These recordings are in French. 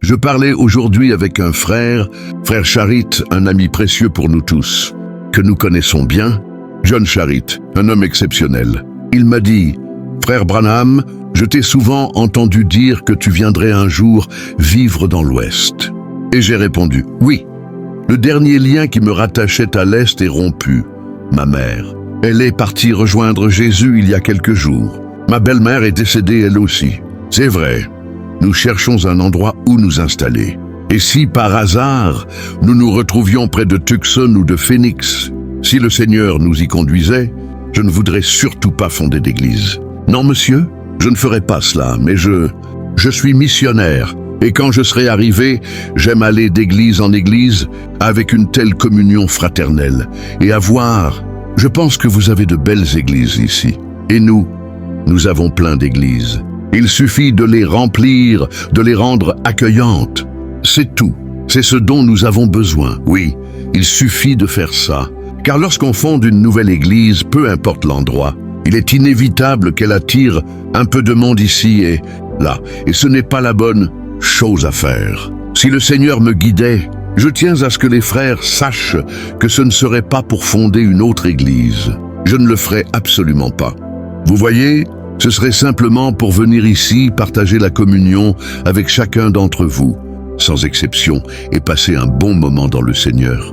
Je parlais aujourd'hui avec un frère Charit, un ami précieux pour nous tous, que nous connaissons bien, John Charit, un homme exceptionnel. Il m'a dit, « Frère Branham, je t'ai souvent entendu dire que tu viendrais un jour vivre dans l'Ouest. » Et j'ai répondu, « Oui, le dernier lien qui me rattachait à l'Est est rompu, ma mère. Elle est partie rejoindre Jésus il y a quelques jours. Ma belle-mère est décédée elle aussi. C'est vrai, nous cherchons un endroit où nous installer. Et si par hasard, nous nous retrouvions près de Tucson ou de Phoenix, si le Seigneur nous y conduisait, je ne voudrais surtout pas fonder d'église. Non, monsieur, je ne ferai pas cela, mais je suis missionnaire. Et quand je serai arrivé, j'aime aller d'église en église avec une telle communion fraternelle et avoir. Je pense que vous avez de belles églises ici. Et nous avons plein d'églises. Il suffit de les remplir, de les rendre accueillantes. C'est tout. C'est ce dont nous avons besoin. Oui, il suffit de faire ça. Car lorsqu'on fonde une nouvelle église, peu importe l'endroit, il est inévitable qu'elle attire un peu de monde ici et là. Et ce n'est pas la bonne chose à faire. Si le Seigneur me guidait, je tiens à ce que les frères sachent que ce ne serait pas pour fonder une autre église. Je ne le ferai absolument pas. Vous voyez, ce serait simplement pour venir ici partager la communion avec chacun d'entre vous, sans exception, et passer un bon moment dans le Seigneur.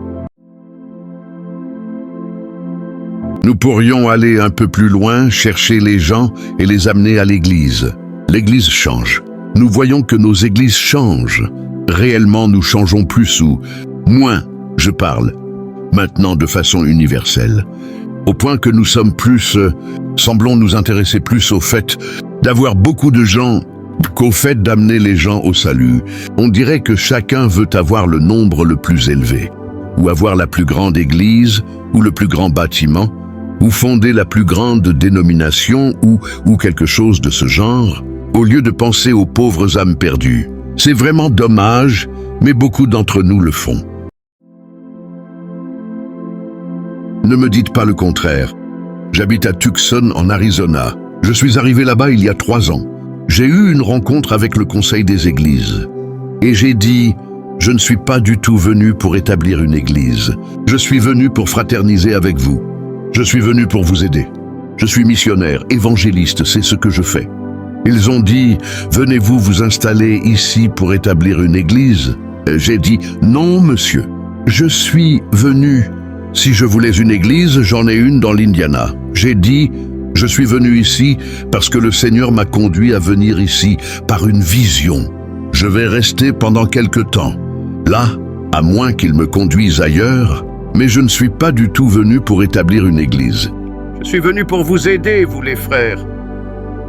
Nous pourrions aller un peu plus loin, chercher les gens et les amener à l'église. L'église change. Nous voyons que nos églises changent. Réellement, nous changeons plus ou moins, je parle, maintenant de façon universelle. Au point que nous sommes semblons nous intéresser plus au fait d'avoir beaucoup de gens qu'au fait d'amener les gens au salut. On dirait que chacun veut avoir le nombre le plus élevé, ou avoir la plus grande église, ou le plus grand bâtiment, ou fonder la plus grande dénomination, ou quelque chose de ce genre, au lieu de penser aux pauvres âmes perdues. C'est vraiment dommage, mais beaucoup d'entre nous le font. Ne me dites pas le contraire. J'habite à Tucson, en Arizona. Je suis arrivé là-bas il y a 3 ans. J'ai eu une rencontre avec le conseil des églises. Et j'ai dit, je ne suis pas du tout venu pour établir une église. Je suis venu pour fraterniser avec vous. Je suis venu pour vous aider. Je suis missionnaire, évangéliste, c'est ce que je fais. Ils ont dit, venez-vous vous installer ici pour établir une église? J'ai dit, non monsieur, je suis venu. Si je voulais une église, j'en ai une dans l'Indiana. J'ai dit, je suis venu ici parce que le Seigneur m'a conduit à venir ici par une vision. Je vais rester pendant quelque temps. Là, à moins qu'il me conduise ailleurs, mais je ne suis pas du tout venu pour établir une église. Je suis venu pour vous aider, vous les frères.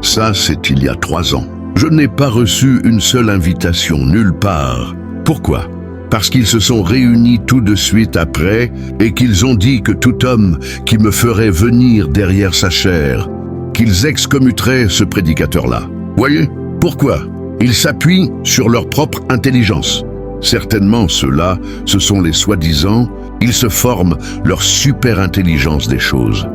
Ça, c'est il y a 3 ans. Je n'ai pas reçu une seule invitation, nulle part. Pourquoi? Parce qu'ils se sont réunis tout de suite après et qu'ils ont dit que tout homme qui me ferait venir derrière sa chair, qu'ils excommueraient ce prédicateur-là. Voyez? Pourquoi? Ils s'appuient sur leur propre intelligence. Certainement, ceux-là, ce sont les soi-disant, ils se forment leur super intelligence des choses.